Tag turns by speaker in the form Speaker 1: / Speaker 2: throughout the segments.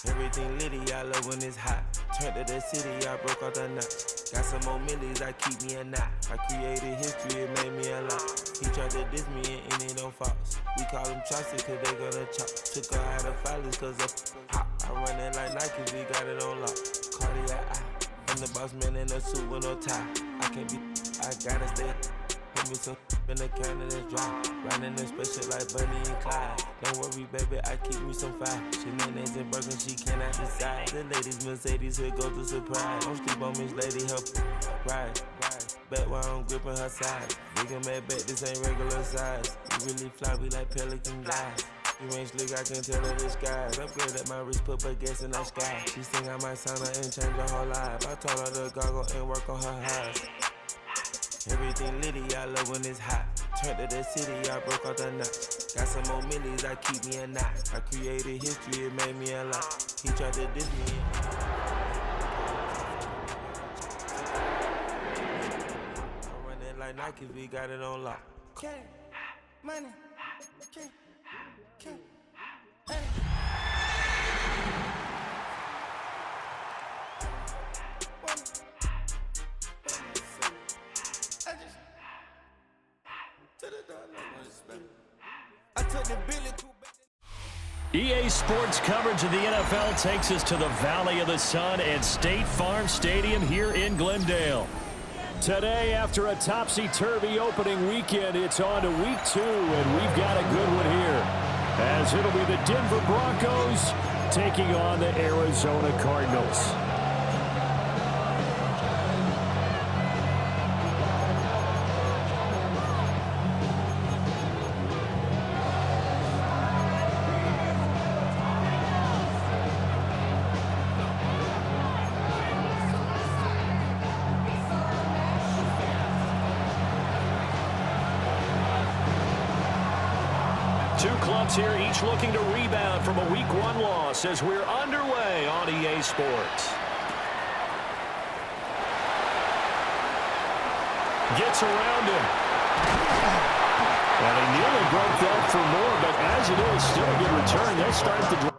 Speaker 1: Everything litty, I love when it's hot. Turned to the city, I broke out the knot. Got some more millies, I keep me a knot. I created history, it made me a lot. He tried to diss me and it don't false. We call them chopsticks cause they gonna chop. Took her out of filers cause of hot. I run it like Nike, we got it on lock. Cardiac eye. I'm the boss man in a suit with no tie. I can't be, I gotta stay. Put me some in the can and it's dry. Riding the special like Bunny and Clyde. Don't worry, baby, I keep me some fire. Shenanigans and Birkin, she cannot decide. The ladies Mercedes, here go to surprise. Don't sleep on Miss Lady, help ride. Back while I'm gripping her side. Big and mad back, this ain't regular size. We really fly, we like pelican guys. You ain't slick, I can tell her disguise. Upgrade at my wrist, put baguettes in the sky. She think I might sign her and change her whole life. I told her to goggle and work on her eyes. Everything litty, I love when it's hot. Turned to the city, I broke out the knot. Got some more millies, I keep me a knot. I created history, it made me a lot. He tried to diss me. I run it like Nike, we got it on lock.
Speaker 2: Okay, money, okay. Hey.
Speaker 3: EA Sports coverage of the NFL takes us to the Valley of the Sun at State Farm Stadium here in Glendale. Today, after a topsy-turvy opening weekend, it's on to week 2, and we've got a good one here, as it'll be the Denver Broncos taking on the Arizona Cardinals. Two clubs here, each looking to rebound from a Week 1 loss as we're underway on EA Sports. Gets around him. And he nearly broke that for more, but as it is, still a good return. They'll start the drive.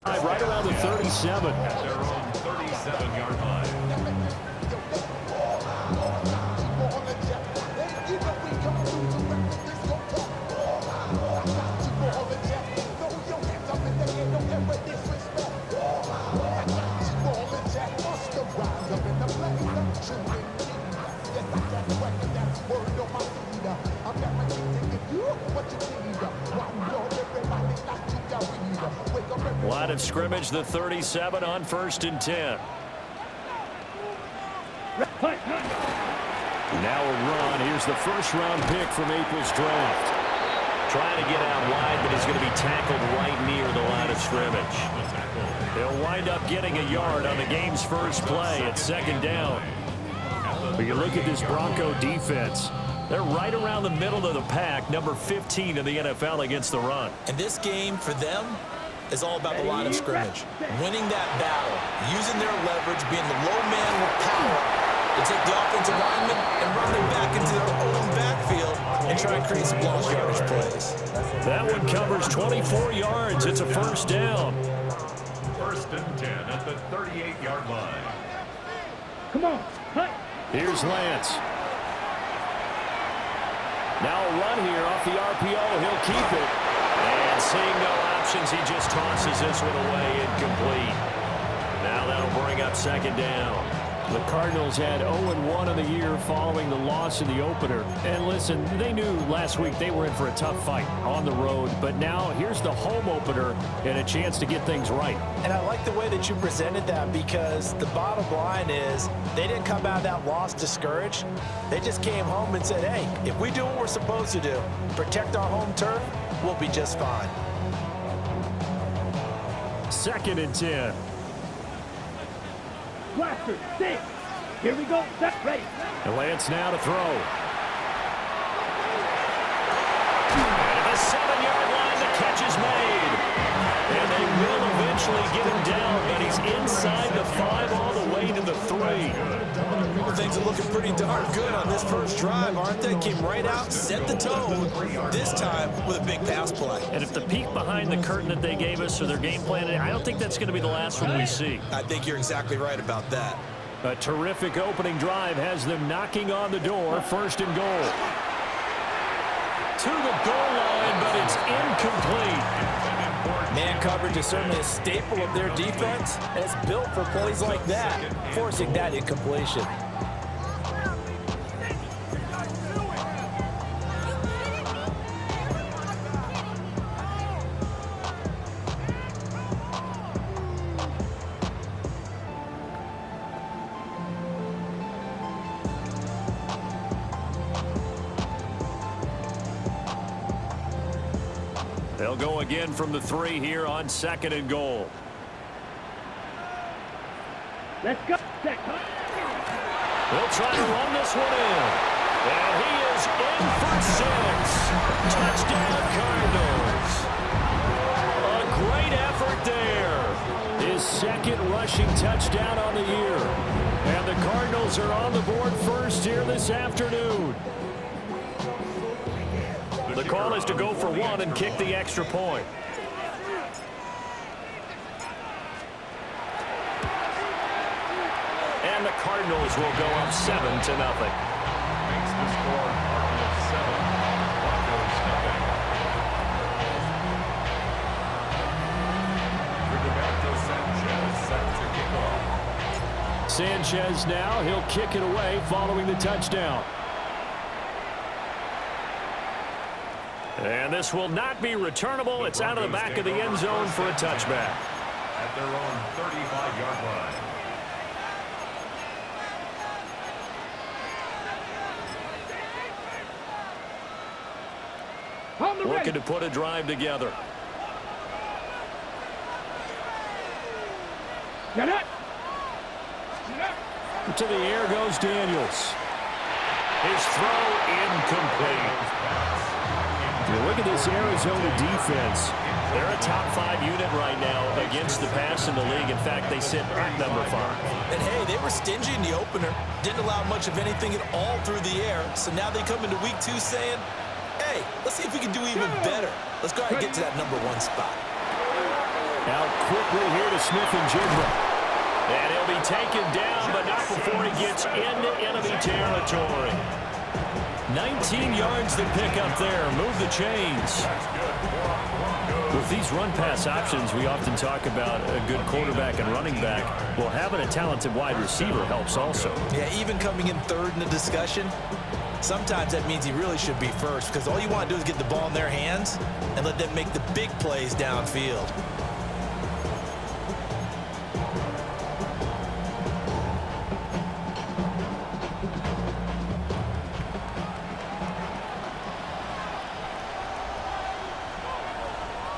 Speaker 3: Right around the 37.
Speaker 4: At their own 37-yard line.
Speaker 3: Line of scrimmage, the 37 on 1st and 10. Now a run. Here's the first-round pick from April's draft. Trying to get out wide, but he's going to be tackled right near the line of scrimmage. They'll wind up getting a yard on the game's first play at 2nd down. But you look at this Bronco defense. They're right around the middle of the pack, number 15 in the NFL against the run.
Speaker 5: And this game, for them, is all about the line of scrimmage. Winning that battle, using their leverage, being the low man with power to take the offensive lineman and run them back into their own backfield and try and create some long yardage plays.
Speaker 3: That one covers 24 yards. It's a first down.
Speaker 4: 1st and 10 at the 38-yard line.
Speaker 6: Come on. Hi.
Speaker 3: Here's Lance. Now a run here off the RPO. He'll keep it. And seeing no options, he just tosses this one away incomplete. Now that'll bring up 2nd down. The Cardinals had 0-1 in the year following the loss in the opener. And listen, they knew last week they were in for a tough fight on the road. But now here's the home opener and a chance to get things right.
Speaker 5: And I like the way that you presented that, because the bottom line is they didn't come out of that loss discouraged. They just came home and said, hey, if we do what we're supposed to do, protect our home turf, we'll be just fine.
Speaker 3: 2nd and 10.
Speaker 6: Blaster, 6. Here we go. Set, ready.
Speaker 3: And Lance now to throw. And at the 7-yard line, the catch is made. And they will eventually get him down, but he's inside the 5 all the way to the 3.
Speaker 5: Well, things are looking pretty darn good on this first drive, aren't they? Came right out, set the tone, this time with a big pass play.
Speaker 3: And if the peek behind the curtain that they gave us or their game plan, I don't think that's going to be the last one we see.
Speaker 5: I think you're exactly right about that.
Speaker 3: A terrific opening drive has them knocking on the door. 1st and goal. To the goal line, but it's incomplete.
Speaker 5: Man coverage is certainly a staple of their defense, and it's built for plays like that, forcing that incompletion.
Speaker 3: They'll go again from the 3 here on 2nd and goal.
Speaker 6: Let's go. Set.
Speaker 3: They'll try to run this one in. And he is in for 6. Touchdown, Cardinals. A great effort there. His 2nd rushing touchdown on the year. And the Cardinals are on the board first here this afternoon. The call is to go for 1 and kick the extra point. And the Cardinals will go up 7-0.
Speaker 4: Makes the score Cardinals 7, Broncos nothing. Roberto Sanchez set to kick off.
Speaker 3: Sanchez now, he'll kick it away following the touchdown. And this will not be returnable. It's out of the back of the end zone for a touchback.
Speaker 4: At their own 35-yard line.
Speaker 3: Looking to put a drive together.
Speaker 6: Get it.
Speaker 3: To the air goes Daniels. His throw incomplete. You look at this Arizona defense. They're a top 5 unit right now against the pass in the league. In fact, they sit at number 5.
Speaker 5: And hey, they were stingy in the opener. Didn't allow much of anything at all through the air. So now they come into week 2 saying, hey, let's see if we can do even better. Let's go ahead and get to that number 1 spot.
Speaker 3: Out quickly here to Smith and Jigba. And he'll be taken down, but not before he gets into enemy territory. 19 yards to pick up there. Move the chains. With these run-pass options, we often talk about a good quarterback and running back. Well, having a talented wide receiver helps also.
Speaker 5: Yeah, even coming in 3rd in the discussion, sometimes that means he really should be 1st, because all you want to do is get the ball in their hands and let them make the big plays downfield.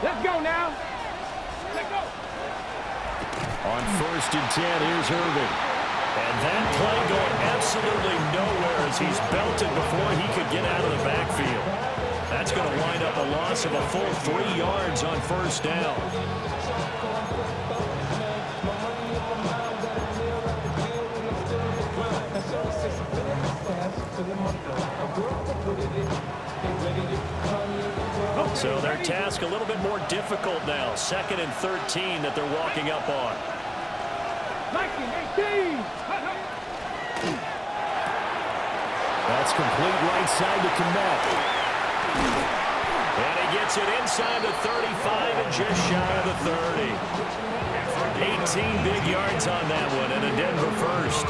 Speaker 6: Let's go now. Let's go.
Speaker 3: On 1st and 10, here's Irving. And that play going absolutely nowhere as he's belted before he could get out of the backfield. That's going to wind up a loss of a full 3 yards on 1st down. So their task a little bit more difficult now. 2nd and 13 that they're walking up on.
Speaker 6: 19, 18.
Speaker 3: That's complete right side to Komet. And he gets it inside the 35 and just shy of the 30. 18 big yards on that one and a Denver first.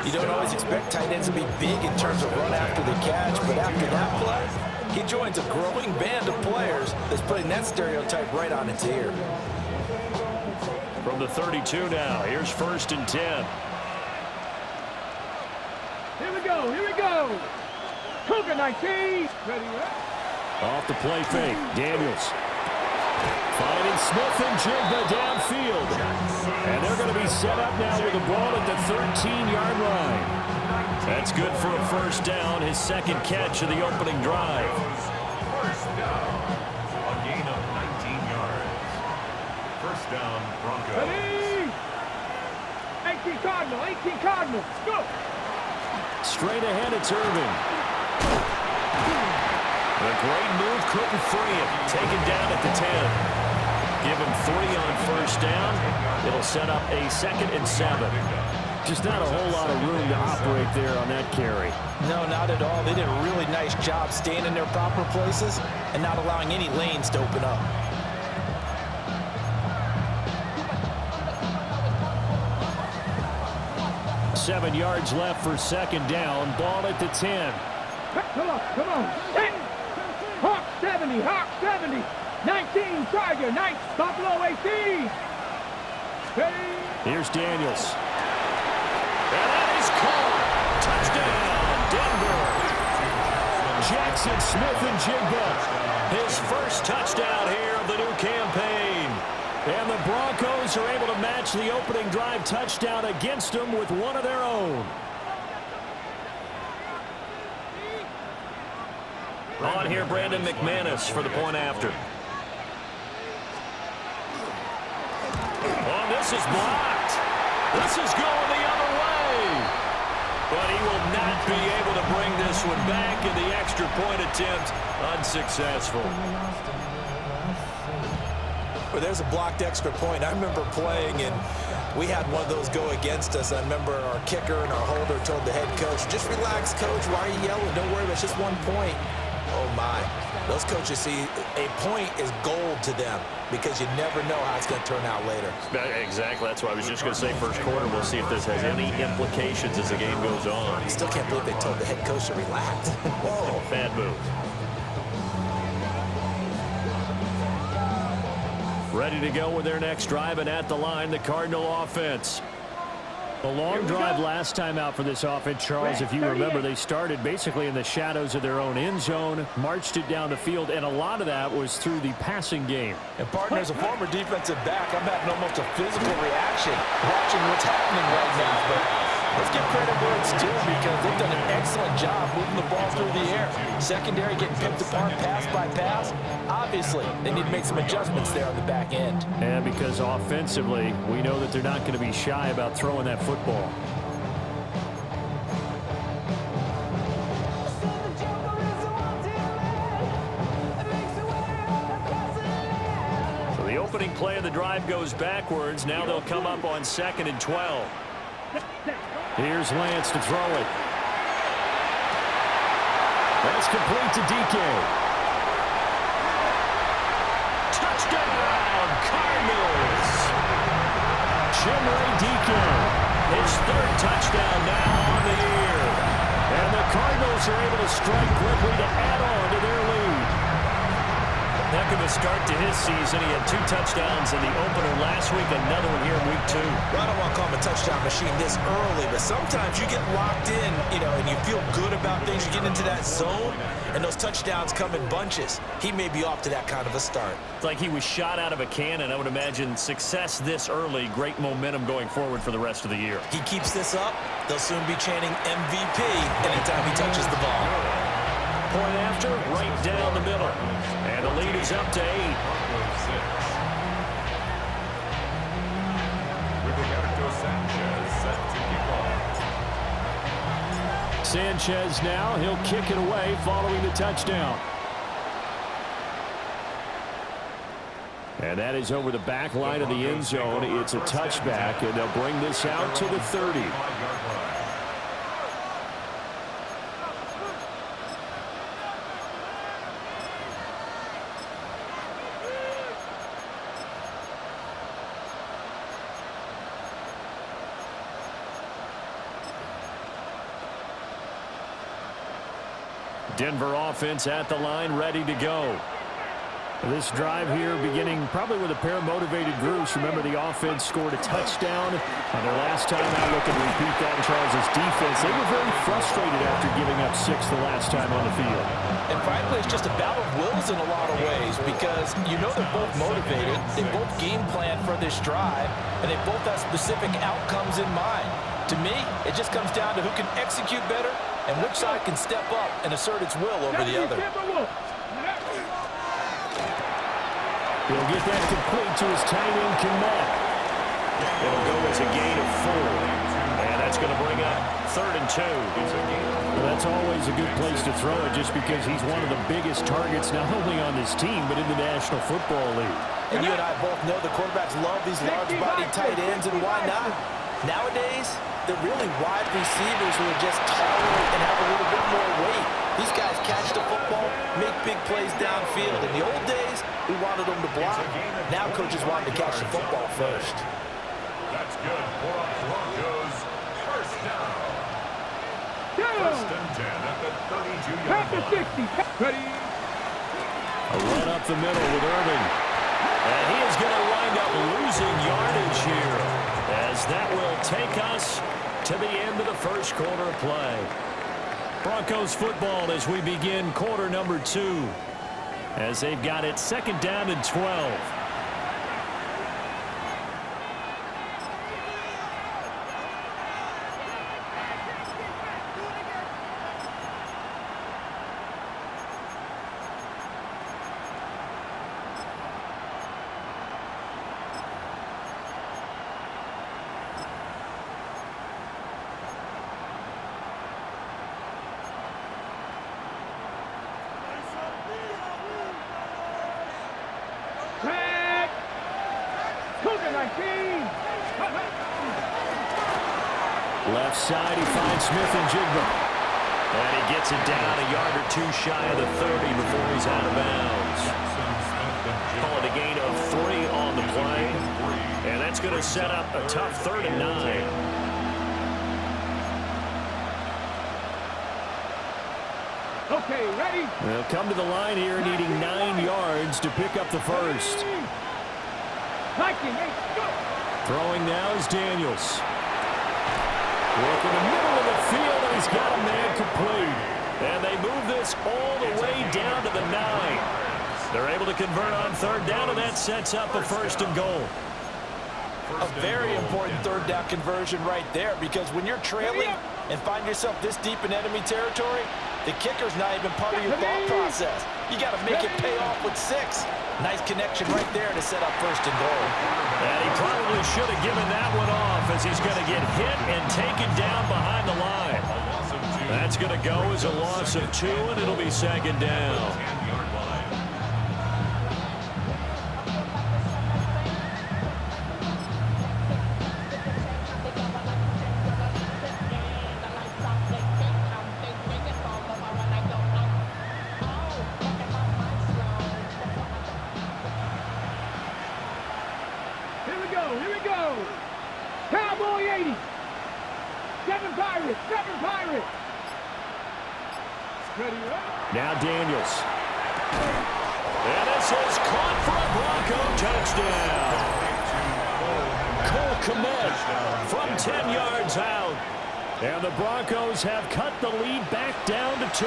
Speaker 5: You don't always expect tight ends to be big in terms of run after the catch, but after that play, he joins a growing band of players that's putting that stereotype right on its ear.
Speaker 3: From the 32 now, here's 1st and 10.
Speaker 6: Here we go, here we go. Cougar 19. Ready,
Speaker 3: Off the play fake, Daniels. Finding Smith and Jigba downfield. And they're going to be set up now with the ball at the 13-yard line. That's good for a 1st down, his 2nd catch of the opening drive.
Speaker 4: 1st down, a gain of 19 yards. 1st down, Broncos.
Speaker 6: Ready? 18 Cardinal, 18 Cardinal. Go.
Speaker 3: Straight ahead, it's Irving. The great move couldn't free him. Taken down at the 10. Give him 3 on 1st down. It'll set up a 2nd and 7. Just not a whole lot of room to operate there on that carry.
Speaker 5: No, not at all. They did a really nice job staying in their proper places and not allowing any lanes to open up.
Speaker 3: Seven yards left for 2nd down. Ball at the 10.
Speaker 6: Come on, come on. 10. Hawk 70, Hawk 70. 19, Charger, 9, Buffalo 18. Ready?
Speaker 3: Here's Daniels. And that is caught. Touchdown, Denver. Jackson Smith-Njigba, his 1st touchdown here of the new campaign. And the Broncos are able to match the opening drive touchdown against them with one of their own. On here, Brandon McManus for the point after. Oh, this is blocked. This is going the other way. But he will not be able to bring this one back, and the extra point attempt unsuccessful.
Speaker 5: Well, there's a blocked extra point. I remember playing, and we had one of those go against us. I remember our kicker and our holder told the head coach, just relax, coach. Why are you yelling? Don't worry, it's just 1 point. Oh, my. Those coaches see a point is gold to them because you never know how it's going to turn out later.
Speaker 3: Exactly. That's what I was just going to say. 1st quarter, we'll see if this has any implications as the game goes on.
Speaker 5: I still can't believe they told the head coach to relax.
Speaker 3: Whoa, bad move. Ready to go with their next drive, and at the line, the Cardinal offense. A long drive last time out for this offense, Charles. If you remember, they started basically in the shadows of their own end zone, marched it down the field, and a lot of that was through the passing game.
Speaker 5: And, partner, as a former defensive back, I'm having almost a physical reaction watching what's happening right now. But let's give credit where it's due because they've done an excellent job moving the ball through the air. Secondary getting picked apart pass by pass. Obviously, they need to make some adjustments there on the back end.
Speaker 3: And because offensively, we know that they're not going to be shy about throwing that football. So the opening play of the drive goes backwards. Now they'll come up on 2nd and 12. Here's Lance to throw it. That's complete to DK. Touchdown, Cardinals! Chimere Deacon, his 3rd touchdown now on the year. And the Cardinals are able to strike quickly to add on to their lead. Heck of a start to his season. He had 2 touchdowns in the opener last week, another one here in week 2.
Speaker 5: Well, I don't want to call him a touchdown machine this early, but sometimes you get locked in, and you feel good about things. You get into that zone, and those touchdowns come in bunches. He may be off to that kind of a start.
Speaker 3: It's like he was shot out of a cannon. I would imagine success this early, great momentum going forward for the rest of the year.
Speaker 5: He keeps this up, they'll soon be chanting MVP anytime he touches the ball.
Speaker 3: Point after, right down the middle. And the lead is up to 8. Sanchez now, he'll kick it away following the touchdown. And that is over the back line of the end zone. It's a touchback, and they'll bring this out to the 30. Denver offense at the line, ready to go. This drive here beginning probably with a pair of motivated groups. Remember, the offense scored a touchdown on their last time out. Looking to repeat that in Charles' defense. They were very frustrated after giving up 6 the last time on the field.
Speaker 5: And frankly, it's just a battle of wills in a lot of ways because you know they're both motivated. They both game plan for this drive, and they both have specific outcomes in mind. To me, it just comes down to who can execute better and which side can step up and assert its will over the other.
Speaker 3: He'll get that complete to his tight end, Kmet. It'll go as a gain of 4. And that's going to bring up 3rd and 2. Well, that's always a good place to throw it just because he's one of the biggest targets not only on this team but in the National Football League.
Speaker 5: And you and I both know the quarterbacks love these large-body tight ends, and why not? Nowadays, they're really wide receivers who are just taller and have a little bit more weight. These guys catch the football, make big plays downfield. In the old days, we wanted them to block. Now coaches want them to catch the football first.
Speaker 4: That's good for a Broncos first down. First and 10 at the 32-yard line.
Speaker 6: Ready.
Speaker 3: A run up the middle with Irving. And he is going to wind up losing yardage here, as that will take us to the end of the first quarter of play. Broncos football as we begin quarter number 2, as they've got it 2nd down and 12. Left side, he finds Smith and Jigba. And he gets it down a yard or 2 shy of the 30 before he's out of bounds. Call it a gain of 3 on the play. And that's going to set up a tough 3rd and 9.
Speaker 6: Okay, ready?
Speaker 3: They'll come to the line here needing 9 yards to pick up the first. Throwing now is Daniels. Work in the middle of the field, and he's got a man complete. And they move this all the way down to the 9. They're able to convert on 3rd down, and that sets up a 1st and goal.
Speaker 5: A very important 3rd down conversion right there, because when you're trailing and find yourself this deep in enemy territory, the kicker's not even part of your thought process. You got to make it pay off with 6. Nice connection right there to set up 1st and goal.
Speaker 3: And he probably should have given that one off, as he's going to get hit and taken down behind the line. That's going to go as a loss of 2, and it'll be 2nd down.
Speaker 6: Here we go. Cowboy 80. 7 Pirates. Ready, right?
Speaker 3: Now Daniels. And this is caught for a Bronco touchdown. Cole Kmet from 10 yards out. And the Broncos have cut the lead back down to 2.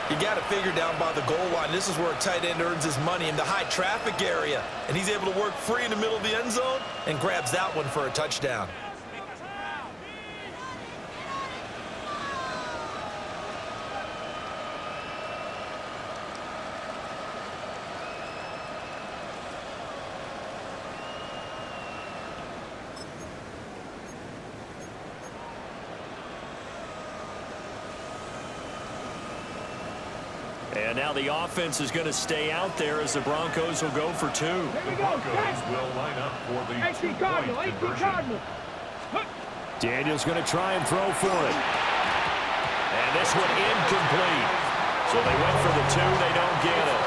Speaker 5: You got to figure down by the goal line. This is where a tight end earns his money, in the high traffic area. And he's able to work free in the middle of the end zone and grabs that one for a touchdown.
Speaker 3: And now the offense is going to stay out there as the Broncos will go for 2.
Speaker 6: Here we go.
Speaker 4: Broncos will line up for the
Speaker 6: 18 Cardinal. 18 Cardinal.
Speaker 3: Daniels going to try and throw for it. And this one incomplete. So they went for the 2. They don't get it.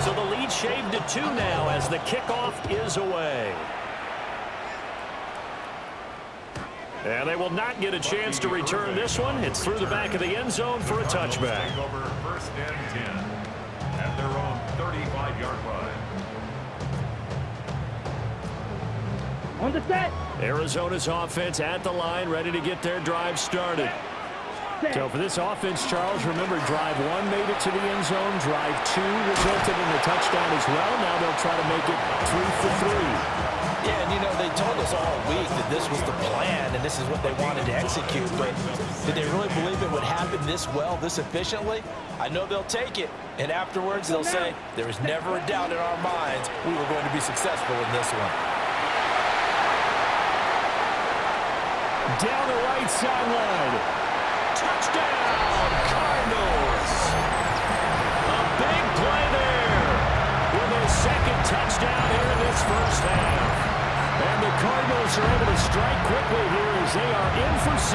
Speaker 3: So the lead shaved to 2 now as the kickoff is away. And they will not get a chance to return this one. It's through the back of the end zone for a touchback.
Speaker 4: Take over 1st and 10 at their own 35-yard line.
Speaker 6: On the set.
Speaker 3: Arizona's offense at the line, ready to get their drive started. So for this offense, Charles, remember, drive 1 made it to the end zone. Drive 2 resulted in a touchdown as well. Now they'll try to make it 3 for 3.
Speaker 5: Yeah, and they told us all week that this was the plan and this is what they wanted to execute, but did they really believe it would happen this well, this efficiently? I know they'll take it, and afterwards they'll say, there was never a doubt in our minds we were going to be successful in this one.
Speaker 3: Down the right sideline. Touchdown, Cardinals. A big play there with a second touchdown here in this first half. And the Cardinals are able to strike quickly here as they are in for 6.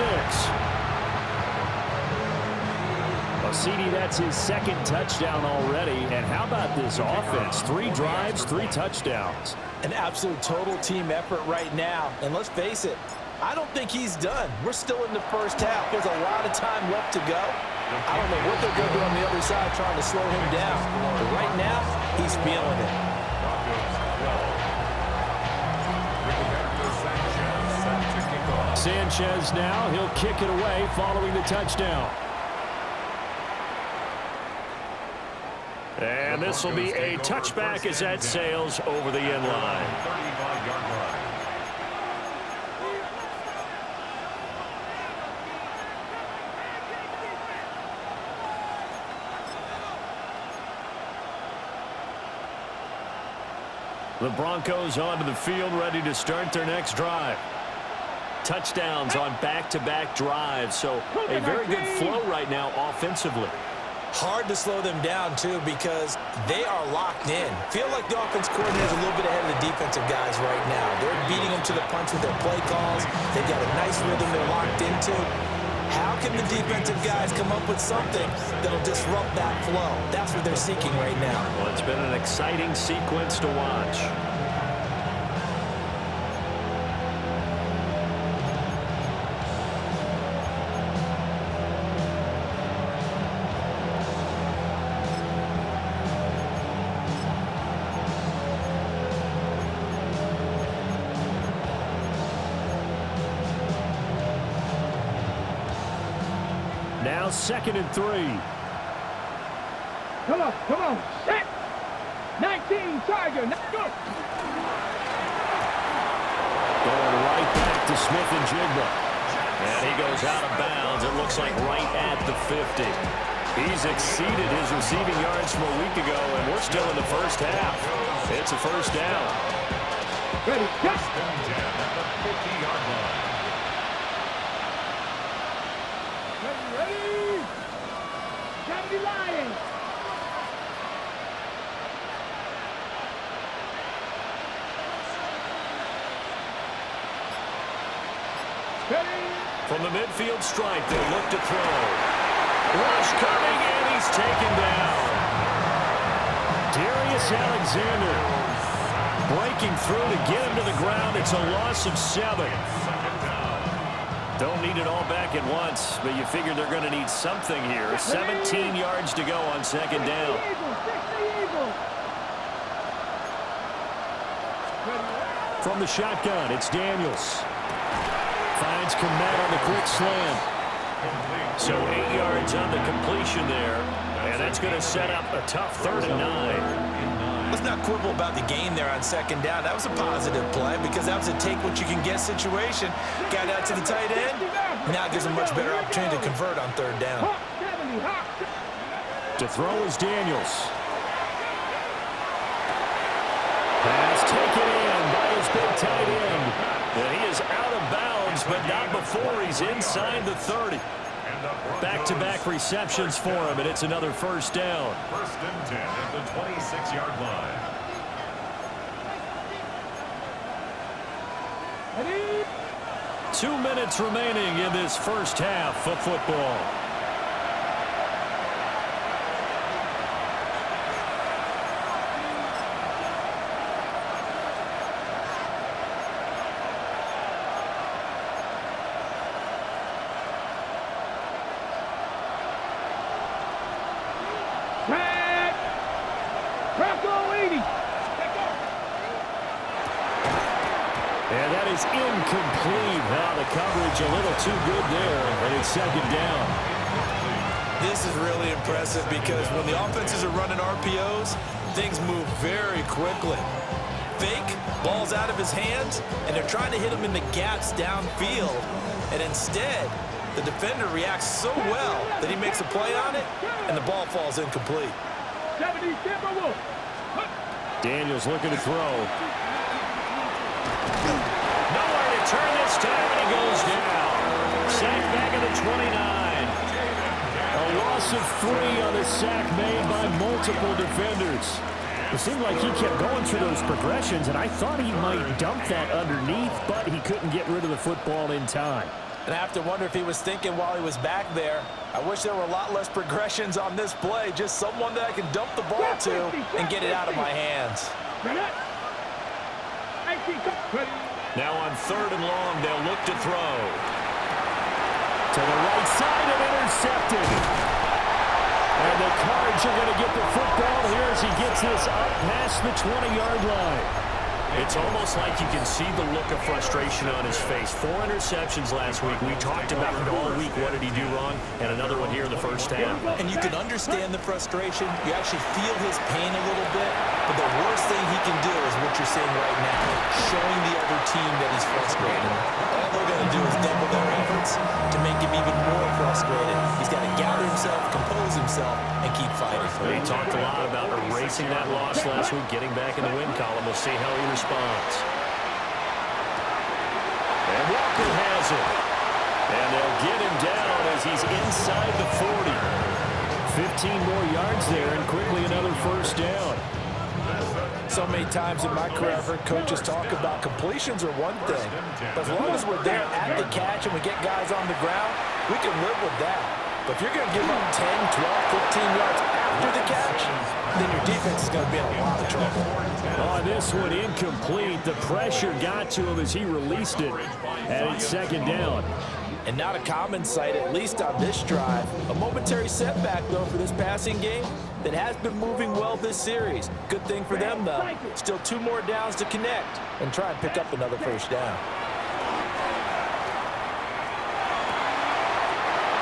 Speaker 3: Well, CD, that's his second touchdown already. And how about this offense? 3 drives, 3 touchdowns.
Speaker 5: An absolute total team effort right now. And let's face it, I don't think he's done. We're still in the first half. There's a lot of time left to go. I don't know what they're going to do on the other side trying to slow him down. But right now, he's feeling it.
Speaker 3: Sanchez now, he'll kick it away following the touchdown. And this will be a touchback as that sails over the end line.
Speaker 4: 35-yard line.
Speaker 3: The Broncos onto the field, ready to start their next drive. Touchdowns on back-to-back drives, so a very good flow right now offensively.
Speaker 5: Hard to slow them down, too, because they are locked in. Feel like the offense coordinator is a little bit ahead of the defensive guys right now. They're beating them to the punch with their play calls. They've got a nice rhythm they're locked into. How can the defensive guys come up with something that'll disrupt that flow? That's what they're seeking right now.
Speaker 3: Well, it's been an exciting sequence to watch. Now 2nd and 3.
Speaker 6: Come on, set. 19, Charger, let's go.
Speaker 3: Going right back to Smith-Njigba. And he goes out of bounds. It looks like right at the 50. He's exceeded his receiving yards from a week ago, and we're still in the first half. It's a first down.
Speaker 6: Ready, go.
Speaker 4: 1st and 10 at the 50-yard line.
Speaker 6: Ready. Johnny Lions.
Speaker 3: From the midfield stripe, they look to throw. Rush coming, and he's taken down. Darius Alexander breaking through to get him to the ground. It's a loss of 7. Don't need it all back at once, but you figure they're going to need something here. 17 yards to go on 2nd down. From the shotgun, it's Daniels. Finds Komet on the quick slant. So 8 yards on the completion there, and that's going to set up a tough 3rd and 9.
Speaker 5: Let's not quibble about the gain there on 2nd down. That was a positive play because that was a take-what-you-can-get situation. Got out to the tight end. Now it gives them a much better opportunity to convert on 3rd down.
Speaker 3: To throw is Daniels. Pass taken in by his big tight end. And he is out of bounds, but not before he's inside the 30. Back-to-back receptions for him, and it's another first down.
Speaker 4: 1st and 10 at the 26-yard line.
Speaker 6: Ready.
Speaker 3: 2 minutes remaining in this first half of football. is incomplete. The coverage a little too good there, and it's second down.
Speaker 5: This is really impressive because when the offenses are running RPOs, things move very quickly. Fake, ball's out of his hands, and they're trying to hit him in the gaps downfield. And instead, the defender reacts so well that he makes a play on it, and the ball falls incomplete.
Speaker 3: Daniels looking to throw. Nowhere to turn this time, and he goes down. Sack back at the 29. A loss of 3 on the sack made by multiple defenders. It seemed like he kept going through those progressions, and I thought he might dump that underneath, but he couldn't get rid of the football in time.
Speaker 5: And I have to wonder if he was thinking while he was back there, I wish there were a lot less progressions on this play, just someone that I can dump the ball to and get it out of my hands.
Speaker 3: Now on 3rd and long, they'll look to throw. To the right side and intercepted. And the Cards are going to get the football here as he gets this up past the 20-yard line.
Speaker 7: It's almost like you can see the look of frustration on his face. 4 interceptions last week. We talked about it all week. What did he do wrong? And another one here in the first half.
Speaker 5: And you can understand the frustration. You actually feel his pain a little bit. But the worst thing he can do is what you're saying right now, showing the other team that he's frustrated. All they're going to do is double their efforts to make him even more frustrated. He's got to gather himself, compose himself, and keep fighting.
Speaker 7: He talked a lot about erasing that loss last week, getting back in the win column. We'll see how he responds. And Walker has it. And they'll get him down as he's inside the 40. 15 more yards there, and quickly another first down.
Speaker 5: So many times in my career, I've heard coaches talk about completions are one thing. But as long as we're there at the catch and we get guys on the ground, we can live with that. But if you're going to give up 10, 12, 15 yards after the catch, then your defense is going to be in a lot of trouble.
Speaker 3: On this one, incomplete. The pressure got to him as he released it. And it's second down.
Speaker 5: And not a common sight, at least on this drive. A momentary setback, though, for this passing game that has been moving well this series. Good thing for them, though. Still 2 more downs to connect and try and pick up another first down.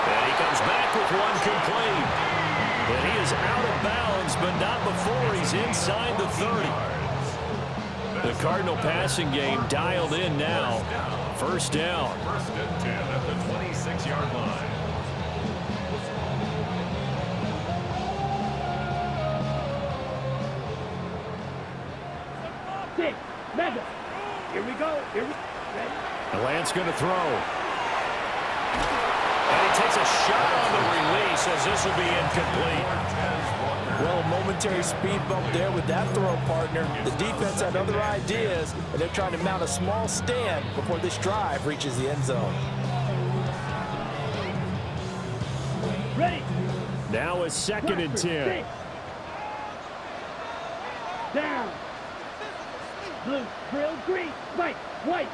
Speaker 3: And he comes back with one complete. And he is out of bounds, but not before he's inside the 30. The Cardinal passing game dialed in now. First down.
Speaker 4: First and 10 at the 26-yard line.
Speaker 6: Mega. Here we go. Here we ready.
Speaker 3: The Lance going to throw. And he takes a shot on the release as this will be incomplete.
Speaker 5: Well, a momentary speed bump there with that throw, partner. The defense had other ideas, and they're trying to mount a small stand before this drive reaches the end zone.
Speaker 6: Ready.
Speaker 3: Now a 2nd and 10.
Speaker 6: Down. Blue, grill, green, white, white.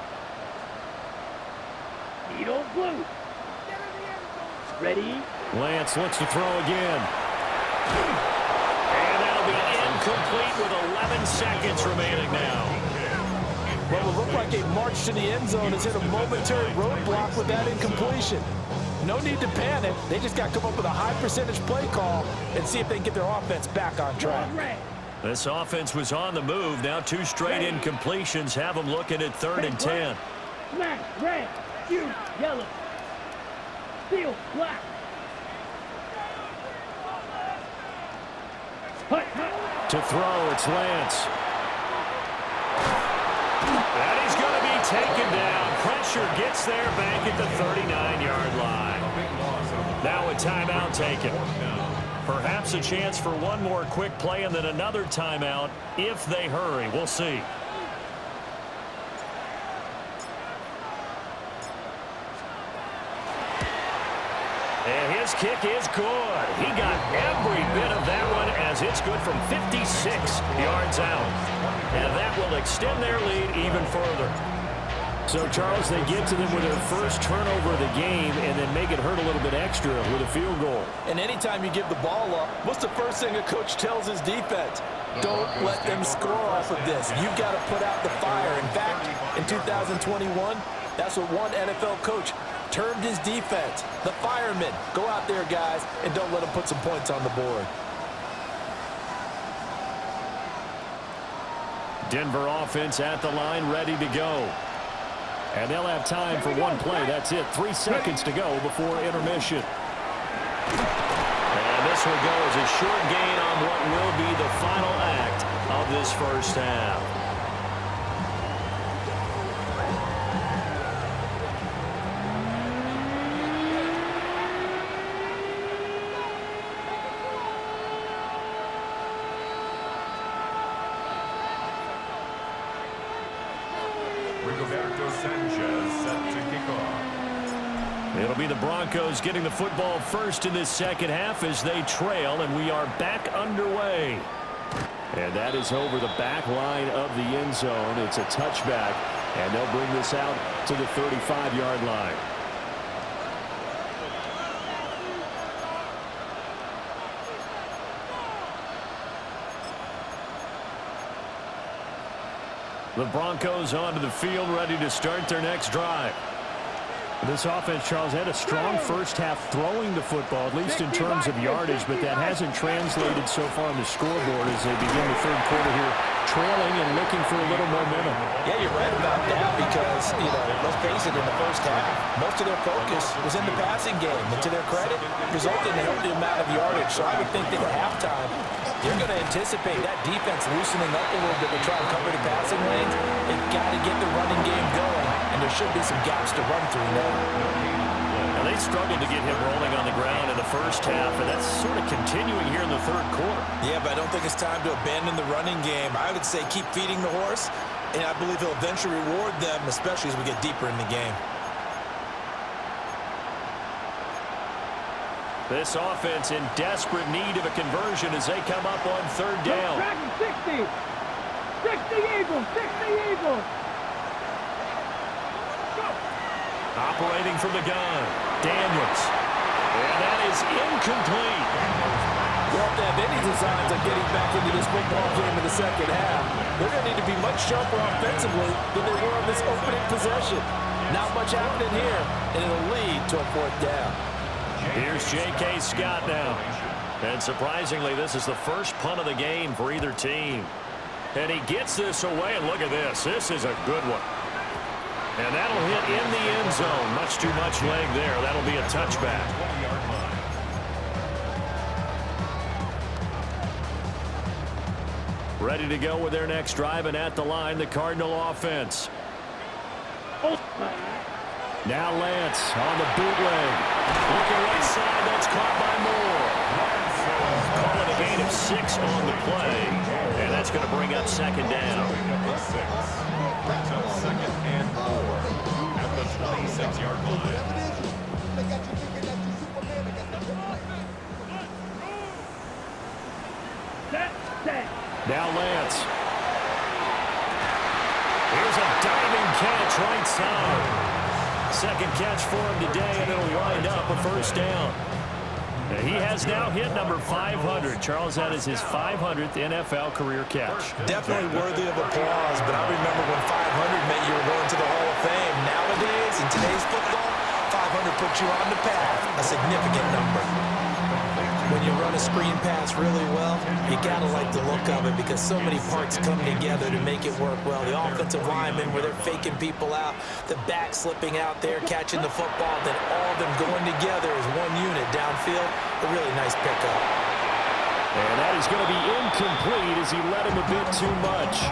Speaker 6: Needle, blue. Ready.
Speaker 3: Lance looks to throw again. And that'll be incomplete with 11 seconds remaining now.
Speaker 5: Well, it looked like a march to the end zone has hit a momentary roadblock with that incompletion. No need to panic. They just got to come up with a high percentage play call and see if they can get their offense back on track.
Speaker 3: This offense was on the move. Now 2 straight incompletions have them looking at 3rd and 10.
Speaker 6: Smash, red, huge, yellow, steel, black. Hut, hut.
Speaker 3: To throw, it's Lance. And he's going to be taken down. Pressure gets there back at the 39-yard line. Now a timeout taken. Perhaps a chance for one more quick play and then another timeout if they hurry. We'll see. And his kick is good. He got every bit of that one as it's good from 56 yards out. And that will extend their lead even further. So, Charles, they get to them with their first turnover of the game and then make it hurt a little bit extra with a field goal.
Speaker 5: And anytime you give the ball up, what's the first thing a coach tells his defense? Don't let them score off of this. You've got to put out the fire. In fact, in 2021, that's what one NFL coach termed his defense. The firemen. Go out there, guys, and don't let them put some points on the board.
Speaker 3: Denver offense at the line, ready to go. And they'll have time for one play. That's it. 3 seconds to go before intermission. And this will go as a short gain on what will be the final act of this first half. It'll be the Broncos getting the football first in this second half as they trail, and we are back underway. And that is over the back line of the end zone. It's a touchback, and they'll bring this out to the 35-yard line. The Broncos onto the field, ready to start their next drive. This offense, Charles, had a strong first half throwing the football, at least in terms of yardage, but that hasn't translated so far on the scoreboard as they begin the third quarter here, trailing and looking for a little momentum.
Speaker 5: Yeah, you're right about that because, let's face it, in the first half, most of their focus was in the passing game. And to their credit, resulted in a healthy amount of yardage. So I would think that at halftime, you're going to anticipate that defense loosening up a little bit to try and cover the passing lanes. They've got to get the running game going, and there should be some gaps to run through now.
Speaker 3: Now, they struggled to get him rolling on the ground in the first half, and that's sort of continuing here in the third quarter.
Speaker 5: Yeah, but I don't think it's time to abandon the running game. I would say keep feeding the horse, and I believe he'll eventually reward them, especially as we get deeper in the game.
Speaker 3: This offense in desperate need of a conversion as they come up on third down.
Speaker 6: 60 Eagles, 60 Eagles.
Speaker 3: Operating from the gun, Daniels. And that is incomplete.
Speaker 5: Well, if they have any designs on getting back into this football game in the second half, they're going to need to be much sharper offensively than they were on this opening possession. Not much happening here, and it'll lead to a fourth down.
Speaker 3: Here's J.K. Scott now. And surprisingly, this is the first punt of the game for either team. And he gets this away, and look at this. This is a good one. And that'll hit in the end zone. Much too much leg there. That'll be a touchback. Ready to go with their next drive, and at the line, the Cardinal offense. Now Lance on the bootleg. Looking right side, that's caught by Moore. Calling a gain of 6 on the play. And that's going to bring up second down.
Speaker 4: Brings up second and 4 at the 26-yard line.
Speaker 3: Now Lance. Here's a diving catch right side. Second catch for him today, and it'll wind up a first down. He has now hit number 500. Charles, that is his 500th NFL career catch.
Speaker 5: Definitely worthy of applause, but I remember when 500 meant you were going to the Hall of Fame. Nowadays, in today's football, 500 puts you on the path, a significant number. When you run a screen pass really well, you got to like the look of it because so many parts come together to make it work well. The offensive linemen, where they're faking people out, the back slipping out there, catching the football, then all of them going together as one unit downfield. A really nice pickup.
Speaker 3: And that is going to be incomplete as he led him a bit too much.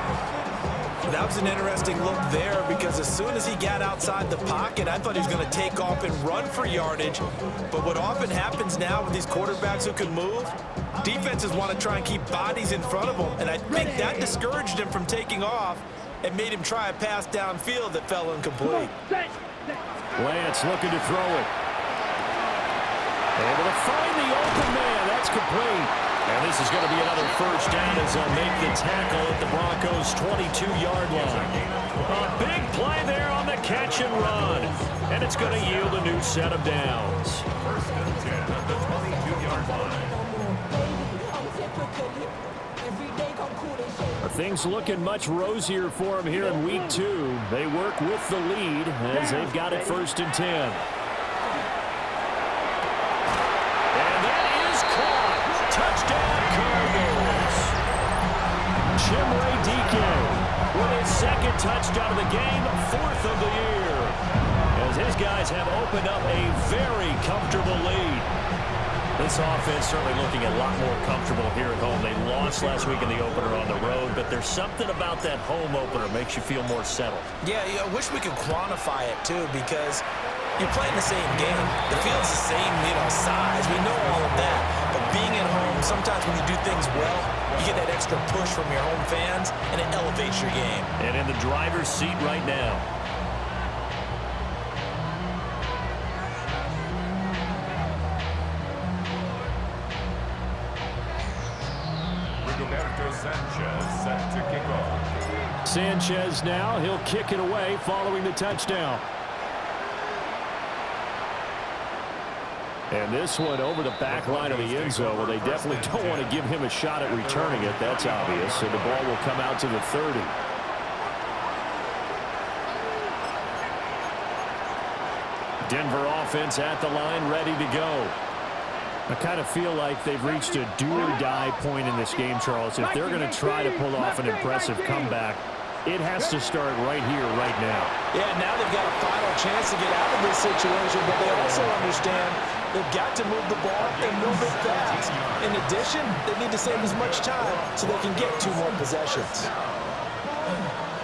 Speaker 5: That was an interesting look there because as soon as he got outside the pocket, I thought he was going to take off and run for yardage. But what often happens now with these quarterbacks who can move, defenses want to try and keep bodies in front of them. And I think that discouraged him from taking off and made him try a pass downfield that fell incomplete.
Speaker 3: Lance looking to throw it. Able to find the open man. That's complete. And this is going to be another first down as they'll make the tackle at the Broncos' 22-yard line. A big play there on the catch and run. And it's going to yield a new set of downs.
Speaker 4: First and 10 at the 22-yard line.
Speaker 3: Things looking much rosier for them here in week 2. They work with the lead as they've got it first and 10. And that is caught. Touchdown Cardinals. Chimray DK with his second touchdown of the game, 4th of the year. As his guys have opened up a very comfortable lead. This offense certainly looking a lot more comfortable here at home. They lost last week in the opener on the road, but there's something about that home opener makes you feel more settled.
Speaker 5: Yeah, I wish we could quantify it, too, because you're playing the same game. The field's the same, size. We know all of that. But being at home, sometimes when you do things well, you get that extra push from your home fans, and it elevates your game.
Speaker 3: And in the driver's seat right now.
Speaker 4: Sanchez set to kick off.
Speaker 3: Sanchez now, he'll kick it away following the touchdown. And this one over the back line of the end zone. Well, they definitely don't want to give him a shot at returning it. That's obvious. So the ball will come out to the 30. Denver offense at the line, ready to go. I kind of feel like they've reached a do-or-die point in this game, Charles. If they're going to try to pull off an impressive comeback, it has to start right here, right now.
Speaker 5: Yeah, now they've got a final chance to get out of this situation, but they also understand they've got to move the ball and move it fast. In addition, they need to save as much time so they can get 2 more possessions.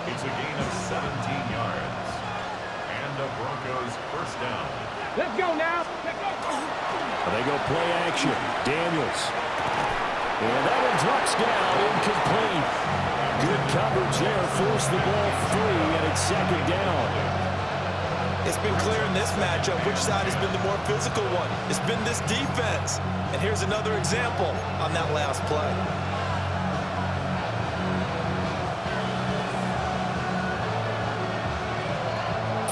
Speaker 4: It's a gain of 17 yards. And the Broncos first down.
Speaker 6: Let's go now.
Speaker 3: They go play action. Daniels. And that one drops down, incomplete. Good coverage there. Force the ball free, and it's second down.
Speaker 5: It's been clear in this matchup which side has been the more physical one. It's been this defense. And here's another example on that last play.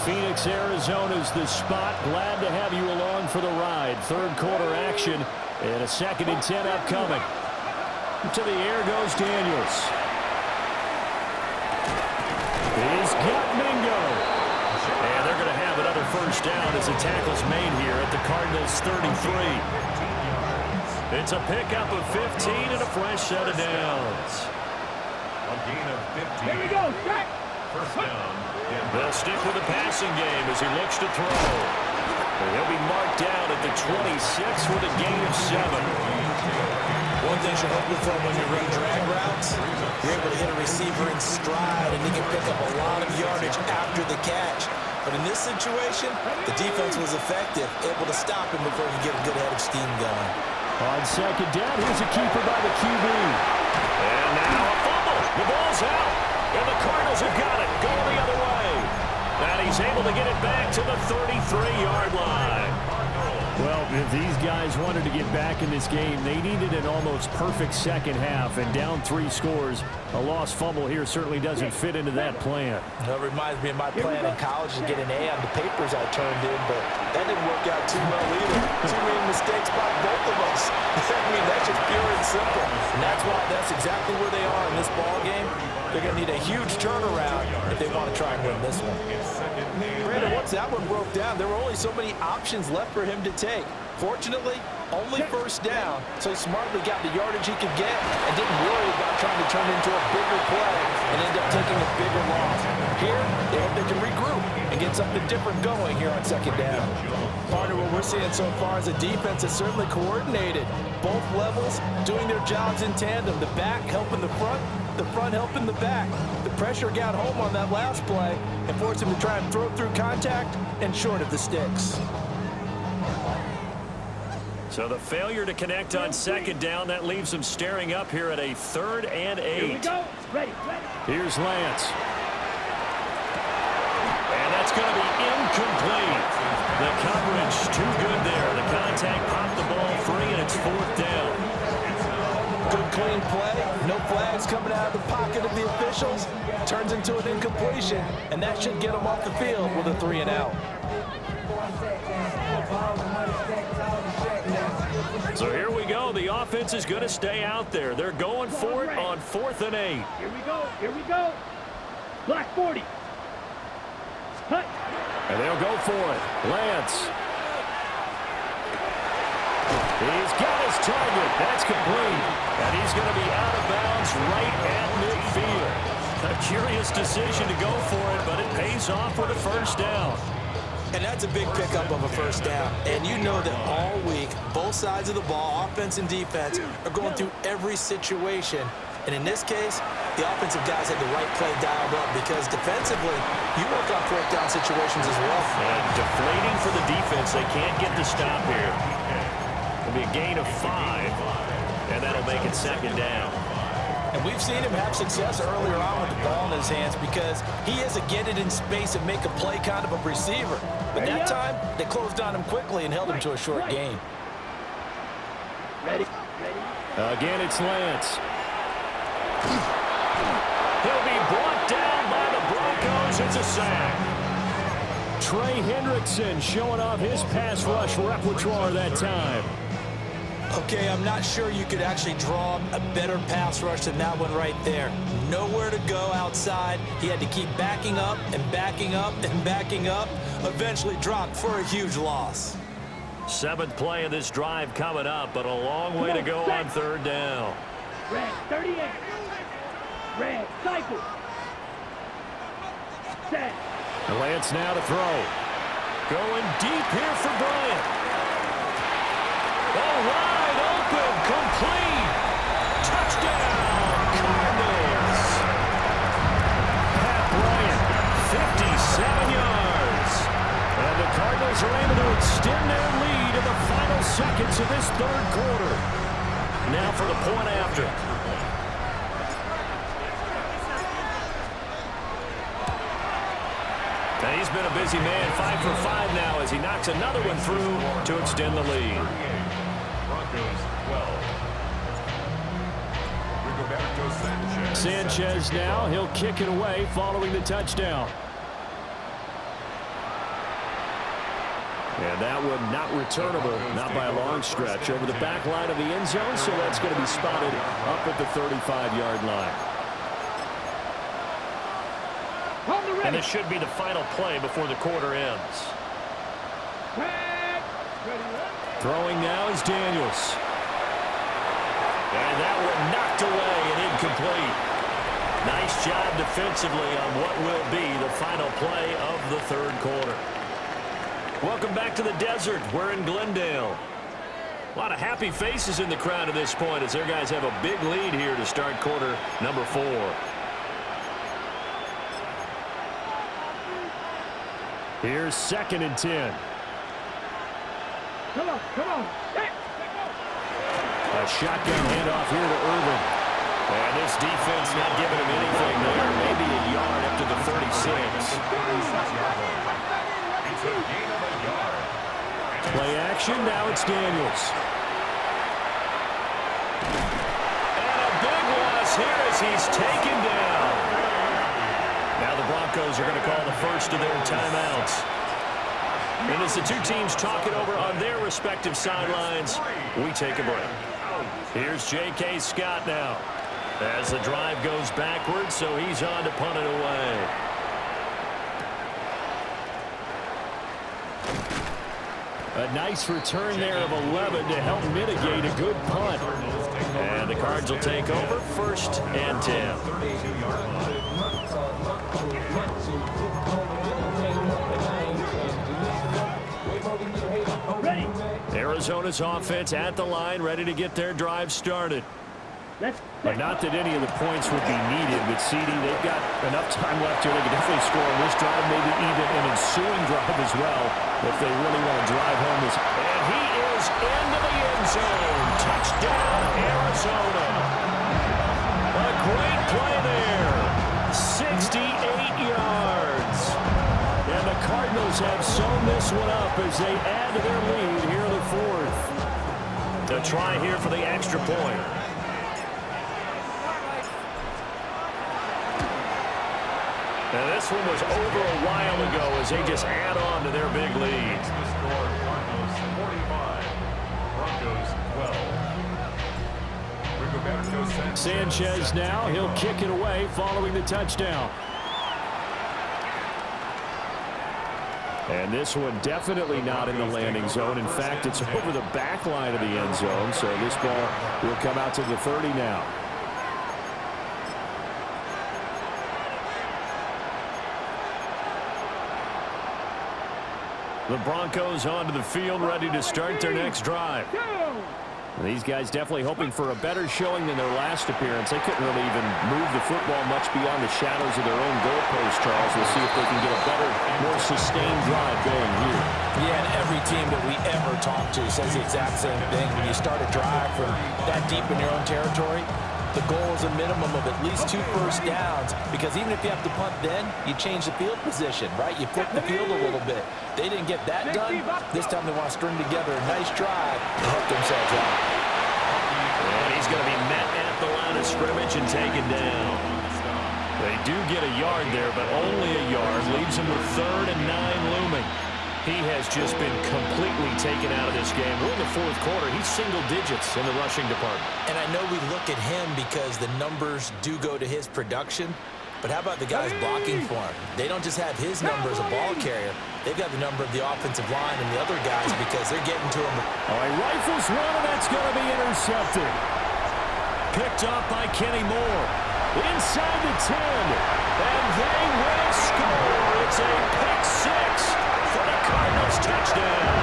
Speaker 3: Phoenix, Arizona's the spot. Glad to have you along for the ride. Third quarter action and a 2nd and 10 upcoming. To the air goes Daniels. He's got Mingo. And they're going to have another first down as the tackle's made here at the Cardinals' 33. It's a pickup of 15 and a fresh set of downs.
Speaker 4: A gain of 15.
Speaker 6: Here we go, Jack.
Speaker 4: First down.
Speaker 3: They'll stick with the passing game as he looks to throw. And he'll be marked down at the 26 with a gain of 7.
Speaker 5: One thing you're hoping for when you run drag routes, you're able to hit a receiver in stride and he can pick up a lot of yardage after the catch. But in this situation, the defense was effective, able to stop him before he get a good head of steam going.
Speaker 3: On second down, here's a keeper by the QB. And now a fumble. The ball's out. And the Cardinals have got it. Going the other way. And he's able to get it back to the 33-yard line. Well, if these guys wanted to get back in this game, they needed an almost perfect second half. And down 3 scores, a lost fumble here certainly doesn't fit into that plan.
Speaker 5: That reminds me of my plan in college to get an A on the papers I turned in, but that didn't work out too well either. Too many mistakes by both of us. I mean, that's just pure and simple. And that's exactly where they are in this ball game. They're going to need a huge turnaround if they want to try and win this one. Brandon, once that one broke down, there were only so many options left for him to take. Fortunately, only first down, so he smartly got the yardage he could get and didn't worry about trying to turn into a bigger play and end up taking a bigger loss. Here, they hope they can regroup and get something different going here on second down. Partner, what we're seeing so far is a defense that's certainly coordinated. Both levels doing their jobs in tandem. The back helping the front helping the back. The pressure got home on that last play and forced him to try and throw through contact and short of the sticks.
Speaker 3: So the failure to connect on second down, that leaves them staring up here at a 3rd and 8.
Speaker 6: Here we go. Ready.
Speaker 3: Here's Lance. And that's going to be incomplete. The coverage too good there. The contact popped the ball free, and it's 4th down.
Speaker 5: good, clean play. No flags coming out of the pocket of the officials. Turns into an incompletion, and that should get them off the field with a 3-and-out.
Speaker 3: So here we go. The offense is going to stay out there. They're going for it on 4th and 8.
Speaker 6: Here we go. Here we go. Black 40. Hut.
Speaker 3: And they'll go for it. Lance. He's got his target. That's complete. And he's going to be out of bounds right at midfield. A curious decision to go for it, but it pays off with a first down.
Speaker 5: And that's a big pickup of a first down. And you know that all week, both sides of the ball, offense and defense, are going through every situation. And in this case, the offensive guys had the right play dialed up because defensively, you work on fourth down situations as well.
Speaker 3: And deflating for the defense. They can't get the stop here. It'll be a gain of 5, and that'll make it 2nd down.
Speaker 5: And we've seen him have success earlier on with the ball in his hands because he is a get it in space and make a play kind of a receiver. But that time, they closed on him quickly and held him to a short gain.
Speaker 6: Ready.
Speaker 3: Again, it's Lance. He'll be brought down by the Broncos. It's a sack. Trey Hendrickson showing off his pass rush repertoire that time.
Speaker 5: Okay, I'm not sure you could actually draw a better pass rush than that one right there. Nowhere to go outside. He had to keep backing up and backing up and backing up. Eventually dropped for a huge loss.
Speaker 3: 7th play of this drive coming up, but a long way to go on 3rd down.
Speaker 6: Red 38. Red cycle. Set.
Speaker 3: Lance now to throw. Going deep here for Bryant. Oh, wide open, complete. Touchdown, Cardinals. Pat Bryant, 57 yards. And the Cardinals are able to extend their lead in the final seconds of this 3rd quarter. Now for the point after. And he's been a busy man, 5 for 5 now as he knocks another one through to extend the lead.
Speaker 4: Broncos 12. Rigoberto Sanchez.
Speaker 3: Sanchez now, he'll kick it away following the touchdown. And that one not returnable, not by a long stretch, over the back line of the end zone, so that's going to be spotted up at the 35-yard line. And this should be the final play before the quarter ends. Throwing now is Daniels. And that one knocked away and incomplete. Nice job defensively on what will be the final play of the 3rd quarter. Welcome back to the desert. We're in Glendale. A lot of happy faces in the crowd at this point as their guys have a big lead here to start quarter number 4. Here's 2nd and 10.
Speaker 6: Come on. Hey.
Speaker 3: A shotgun handoff here to Irvin. And this defense not giving him anything there. Maybe a yard up to the 36. Play action. Now it's Daniels. And a big loss here as he's taken down. Now the Broncos are going to call the first of their timeouts. And as the two teams talk it over on their respective sidelines, we take a break. Here's J.K. Scott now as the drive goes backwards, so he's on to punt it away. A nice return there of 11 to help mitigate a good punt. And the Cards will take over 1st and 10. Arizona's offense at the line, ready to get their drive started. But not that any of the points would be needed with CD. They've got enough time left here. They can definitely score on this drive, maybe even an ensuing drive as well, if they really want to drive home this. And he is into the end zone. Touchdown, Arizona. A great play there. 68 yards. And the Cardinals have sewn this one up as they add to their lead here in the 4th. A try here for the extra point. And this one was over a while ago as they just add on to their big lead.
Speaker 4: The score, Broncos 45, Broncos 12. Rigoberto
Speaker 3: Sanchez now, he'll kick it away following the touchdown. And this one definitely not in the landing zone. In fact, it's over the back line of the end zone, so this ball will come out to the 30 now. The Broncos onto the field, ready to start their next drive. These guys definitely hoping for a better showing than their last appearance. They couldn't really even move the football much beyond the shadows of their own goalpost, Charles. We'll see if they can get a better, more sustained drive going here.
Speaker 5: Yeah, and every team that we ever talk to says the exact same thing. When you start a drive from that deep in your own territory, the goal is a minimum of at least 2 first downs, because even if you have to punt then, you change the field position, right? You flip the field a little bit. They didn't get that done. This time they want to string together a nice drive to help themselves out.
Speaker 3: And he's going to be met at the line of scrimmage and taken down. They do get a yard there, but only a yard. Leaves him with 3rd and 9 looming. He has just been completely taken out of this game. We're in the 4th quarter. He's single digits in the rushing department.
Speaker 5: And I know we look at him because the numbers do go to his production, but how about the guys blocking for him? They don't just have his number as a ball carrier. They've got the number of the offensive line and the other guys because they're getting to him.
Speaker 3: Oh, he rifles one, and that's going to be intercepted. Picked off by Kenny Moore. Inside the 10. And they will score. It's a pick 6 for the Cardinals touchdown.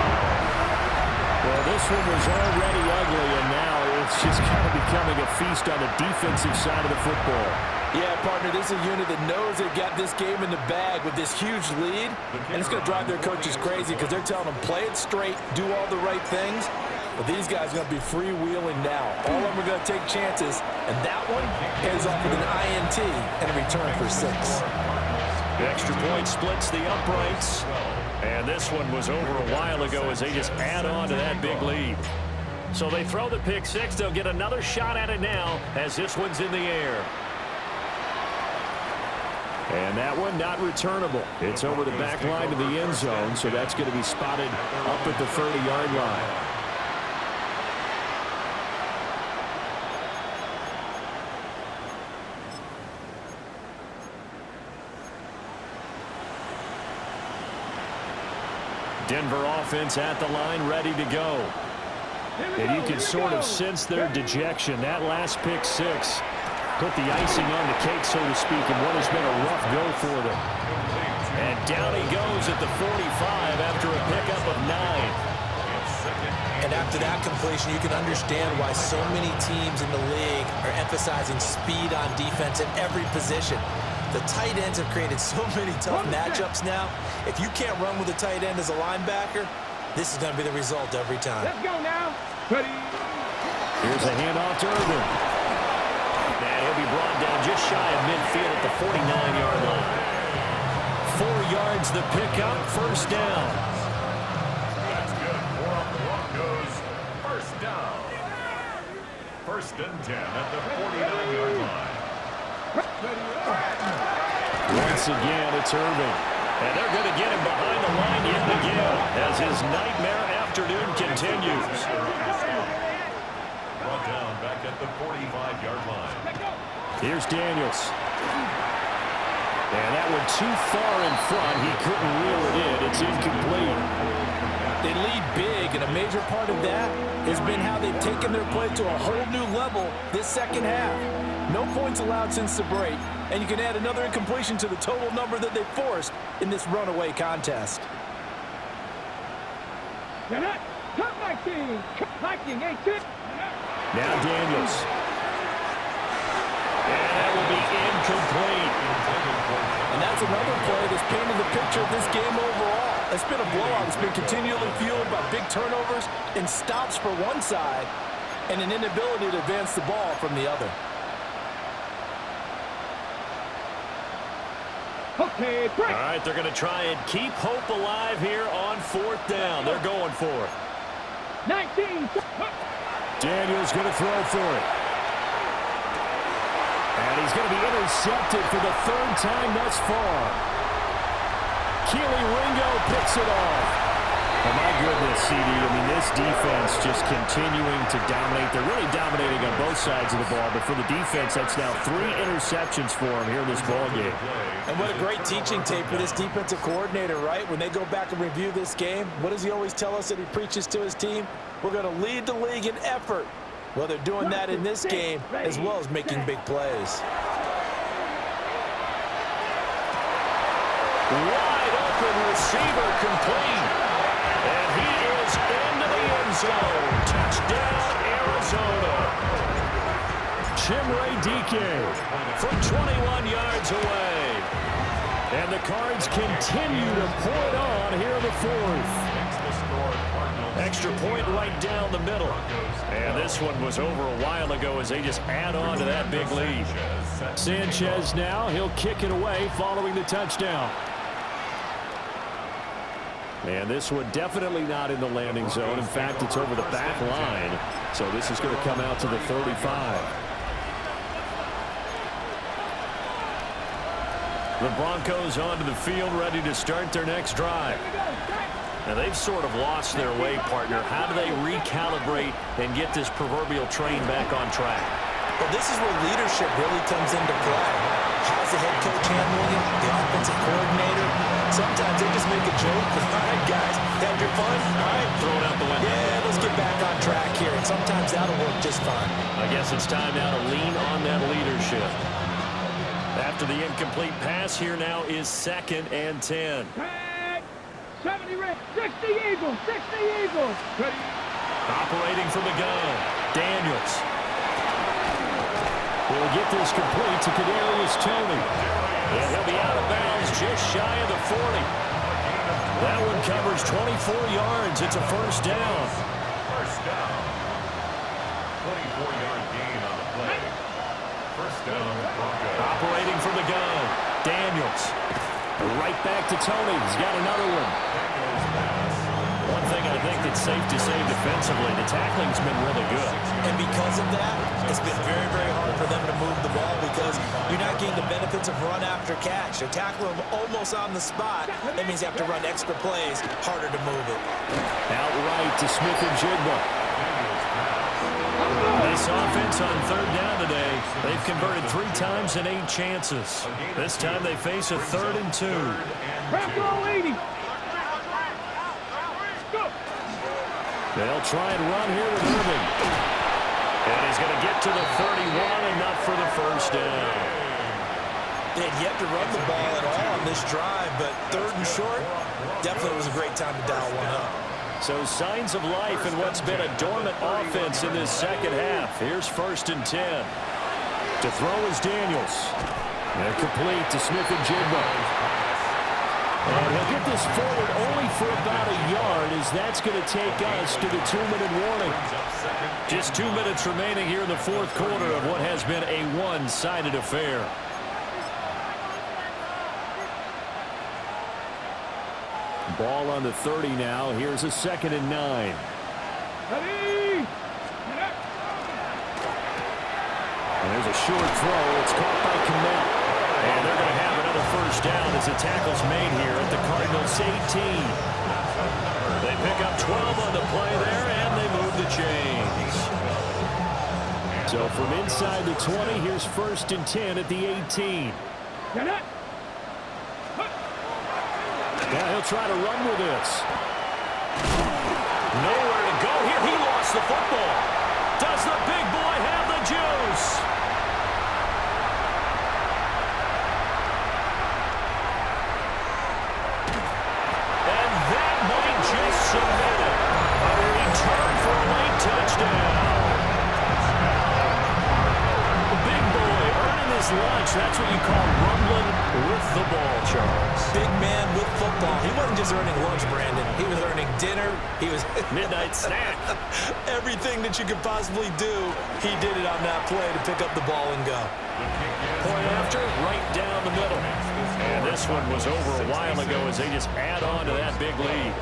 Speaker 3: Well, this one was already ugly, and now it's just kind of becoming a feast on the defensive side of the football.
Speaker 5: Yeah, partner, this is a unit that knows they've got this game in the bag with this huge lead, and it's going to drive their coaches crazy because they're telling them play it straight, do all the right things. But these guys are going to be freewheeling now. All of them are going to take chances, and that one ends off with an INT and a return for 6.
Speaker 3: The extra point splits the uprights, and this one was over a while ago as they just add on to that big lead. So they throw the pick 6. They'll get another shot at it now as this one's in the air. And that one not returnable. It's over the back line of the end zone, so that's going to be spotted up at the 30-yard line. Denver offense at the line, ready to go. And you can sort of sense their dejection. That last pick 6 put the icing on the cake, so to speak, in what has been a rough go for them. And down he goes at the 45 after a pickup of 9.
Speaker 5: And after that completion, you can understand why so many teams in the league are emphasizing speed on defense at every position. The tight ends have created so many tough matchups now. If you can't run with a tight end as a linebacker, this is going to be the result every time.
Speaker 6: Let's go now. Ready.
Speaker 3: Here's a handoff to Irvin. And he'll be brought down just shy of midfield at the 49-yard line. 4 yards the pickup, first down.
Speaker 4: That's good for the Broncos. First down. 1st and 10 at the 49-yard line.
Speaker 3: Once again, it's Irvin. And they're going to get him behind the line yet again as his nightmare afternoon continues.
Speaker 4: Brought down back at the 45-yard line.
Speaker 3: Here's Daniels. And that one too far in front. He couldn't reel it in. It's incomplete.
Speaker 5: They lead big, and a major part of that has been how they've taken their play to a whole new level this second half. No points allowed since the break, and you can add another incompletion to the total number that they forced in this runaway contest.
Speaker 6: Cut Viking! Viking, 8-6.
Speaker 3: Now Daniels. And that will be incomplete.
Speaker 5: And that's another play that's painted the picture of this game overall. It's been a blowout. It's been continually fueled by big turnovers and stops for one side and an inability to advance the ball from the other.
Speaker 6: Okay, break.
Speaker 3: All right, they're going to try and keep hope alive here on 4th down. They're going for it.
Speaker 6: 19.
Speaker 3: Daniels going to throw for it. And he he's going to be intercepted for the third time thus far. Keely Ringo picks it off. Oh, my goodness, CD. I mean, this defense just continuing to dominate. They're really dominating on both sides of the ball, but for the defense, that's now 3 interceptions for them here in this ballgame.
Speaker 5: And what a great teaching tape for this defensive coordinator, right? When they go back and review this game, what does he always tell us that he preaches to his team? We're going to lead the league in effort. Well, they're doing that in this game as well as making big plays.
Speaker 3: Wide open receiver complete. And he is into the end zone. Touchdown, Arizona. Chimere Dike from 21 yards away. And the Cards continue to pour it on here in the fourth. Extra point right down the middle. And this one was over a while ago as they just add on to that big lead. Sanchez now, he'll kick it away following the touchdown. And this one definitely not in the landing zone. In fact, it's over the back line. So this is going to come out to the 35. The Broncos onto the field, ready to start their next drive. Now, they've sort of lost their way, partner. How do they recalibrate and get this proverbial train back on track?
Speaker 5: Well, this is where leadership really comes into play. How's the head coach handling it? The offensive coordinator? Sometimes they just make a joke. All right, guys, had your fun? All right.
Speaker 3: Throw it out the window.
Speaker 5: Yeah, let's get back on track here. And sometimes that'll work just fine.
Speaker 3: I guess it's time now to lean on that leadership. After the incomplete pass, here now is 2nd and 10.
Speaker 6: 70 red, 60 Eagles, 60 Eagles. Ready.
Speaker 3: Operating from the gun, Daniels. He'll get this complete to Kadarius Toney. And he'll be out of bounds just shy of the 40. That one covers 24 yards. It's a first down.
Speaker 4: First down. 24-yard gain on the play. First down, Broncos.
Speaker 3: Operating from the gun, Daniels. Right back to Toney. He's got another one. One thing I think that's safe to say defensively, the tackling's been really good.
Speaker 5: And because of that, it's been very, very hard for them to move the ball because you're not getting the benefits of run after catch. You're tackling them almost on the spot. That means you have to run extra plays, harder to move it.
Speaker 3: Outright to Smith and Jigba. This offense on 3rd down today, they've converted 3 times in 8 chances. This time they face a 3rd and 2.
Speaker 6: Bravo 80. Go.
Speaker 3: They'll try and run here with Irving. And he's going to get to the 31, enough for the first down.
Speaker 5: They had yet to run the ball at all on this drive, but 3rd and short, definitely was a great time to dial one up.
Speaker 3: So signs of life in what's been a dormant offense in this second half. Here's 1st and 10. To throw is Daniels. And complete to Smith and Jigba. And he'll get this forward only for about a yard, as that's going to take us to the 2-minute warning. Just 2 minutes remaining here in the 4th quarter of what has been a one-sided affair. Ball on the 30 now. Here's a 2nd and 9.
Speaker 6: Ready.
Speaker 3: And there's a short throw. It's caught by Kmet. And they're going to have another first down as the tackle's made here at the Cardinals' 18. They pick up 12 on the play there, and they move the chains. So from inside the 20, here's 1st and 10 at the 18.
Speaker 6: Get it.
Speaker 3: Now he'll try to run with this. Nowhere to go here. He lost the football. Does the big boy have the juice? And that might just submit it. A return for a late touchdown. The big boy earning his lunch. That's what you call rumbling with the ball, Charles.
Speaker 5: Big man with football. He wasn't just earning lunch, Brandon. He was earning dinner. He was
Speaker 3: midnight snack.
Speaker 5: Everything that you could possibly do, he did it on that play to pick up the ball and go.
Speaker 3: Point after, right down the middle. And this one was over a while ago as they just add on to that big lead.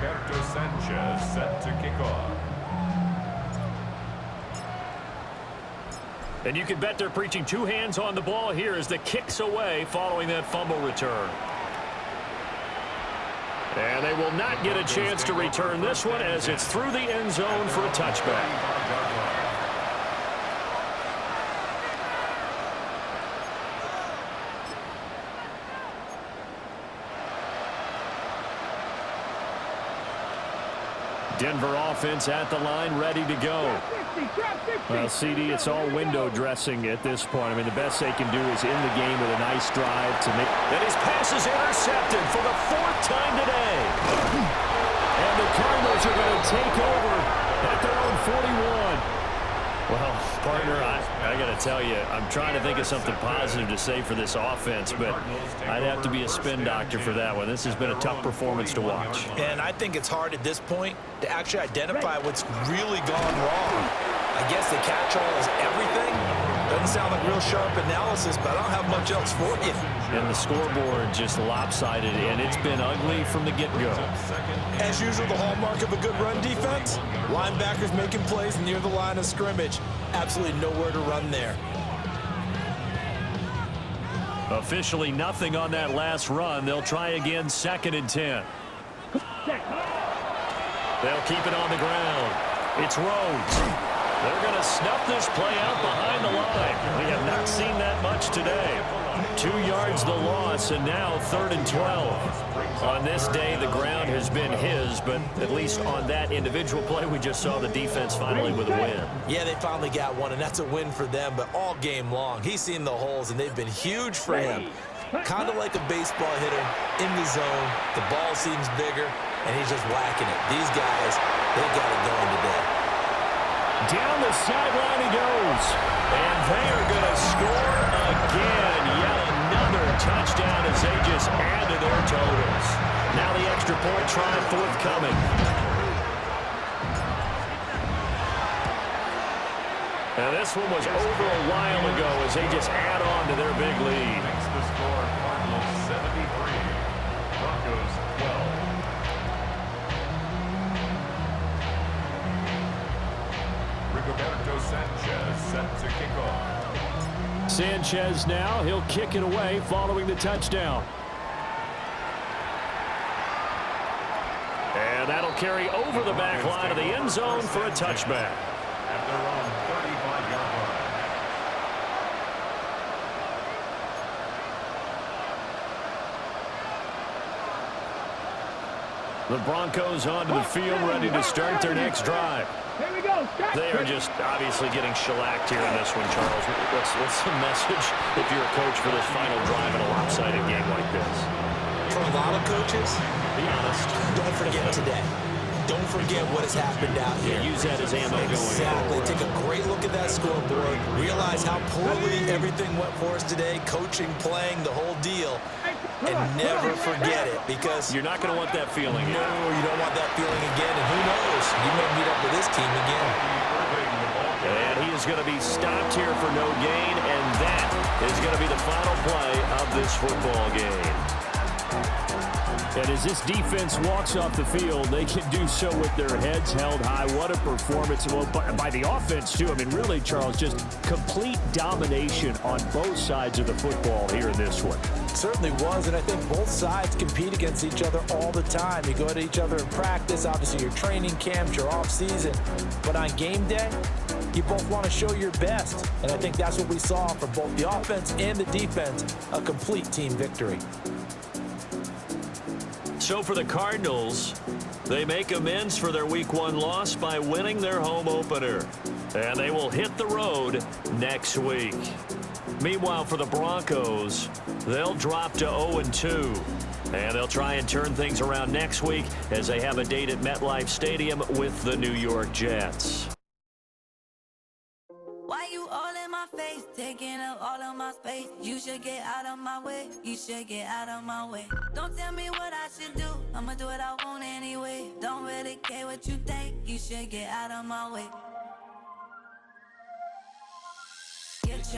Speaker 4: Rigoberto Sanchez set to kick off.
Speaker 3: And you can bet they're preaching two hands on the ball here as the kick's away following that fumble return. And they will not get a chance to return this one as it's through the end zone for a touchback. Denver offense at the line, ready to go. Well, CD, it's all window dressing at this point. I mean, the best they can do is end the game with a nice drive to make. And his pass is intercepted for the fourth time today. And the Cardinals are going to take over at their own 41. Well, partner, I got to tell you, I'm trying to think of something positive to say for this offense, but I'd have to be a spin doctor for that one. This has been a tough performance to watch.
Speaker 5: And I think it's hard at this point to actually identify what's really gone wrong. I guess the catch-all is everything. Doesn't sound like real sharp analysis, but I don't have much else for you.
Speaker 3: And the scoreboard just lopsided, and it's been ugly from the get-go.
Speaker 5: As usual, the hallmark of a good run defense, linebackers making plays near the line of scrimmage. Absolutely nowhere to run there.
Speaker 3: Officially nothing on that last run. They'll try again, 2nd and 10. They'll keep it on the ground. It's Rhodes. They're going to snuff this play out behind the line. We have not seen that much today. 2 yards the loss, and now 3rd and 12. On this day, the ground has been his, but at least on that individual play, we just saw the defense finally with a win.
Speaker 5: Yeah, they finally got one, and that's a win for them, but all game long, he's seen the holes, and they've been huge for him. Kind of like a baseball hitter in the zone. The ball seems bigger, and he's just whacking it. These guys, they got it going today.
Speaker 3: Down the sideline he goes. And they are going to score again. Yet another touchdown as they just add to their totals. Now the extra point try forthcoming. And this one was over a while ago as they just add on to their big lead.
Speaker 4: Makes the score Cardinals 73, Broncos 12. Rigoberto Sanchez set to kick off.
Speaker 3: Sanchez now, he'll kick it away following the touchdown. And that'll carry over the back line of the end zone for a touchback.
Speaker 4: At their own 35-yard line.
Speaker 3: The Broncos onto the field, ready to start their next drive.
Speaker 6: Here we go.
Speaker 3: They are just obviously getting shellacked here in this one, Charles. What's the message if you're a coach for this final drive in a lopsided game like this?
Speaker 5: For a lot of coaches,
Speaker 3: Be honest.
Speaker 5: don't forget today. Don't forget what has happened out here.
Speaker 3: Yeah, use that as ammo going
Speaker 5: Exactly.
Speaker 3: forward.
Speaker 5: Take a great look at that scoreboard. Realize how poorly everything went for us today. Coaching, playing, the whole deal. And never forget it, because
Speaker 3: You're not going to want that feeling.
Speaker 5: no, you don't want that feeling again. And who knows? You may meet up with this team again.
Speaker 3: And he is going to be stopped here for no gain, and that is going to be the final play of this football game. And as this defense walks off the field, they can do so with their heads held high. What a performance. Well, by the offense, too. I mean, really, Charles, just complete domination on both sides of the football here in this one.
Speaker 5: Certainly was, and I think both sides compete against each other all the time. You go at each other in practice, obviously your training camps, your off-season. But on game day, you both want to show your best. And I think that's what we saw from both the offense and the defense, a complete team victory.
Speaker 3: So for the Cardinals, they make amends for their Week 1 loss by winning their home opener. And they will hit the road next week. Meanwhile, for the Broncos, they'll drop to 0-2. And they'll try and turn things around next week as they have a date at MetLife Stadium with the New York Jets.
Speaker 8: Why you all in my face, taking up all of my space? You should get out of my way, you should get out of my way. Don't tell me what I should do, I'ma do what I want anyway. Don't really care what you think, you should get out of my way.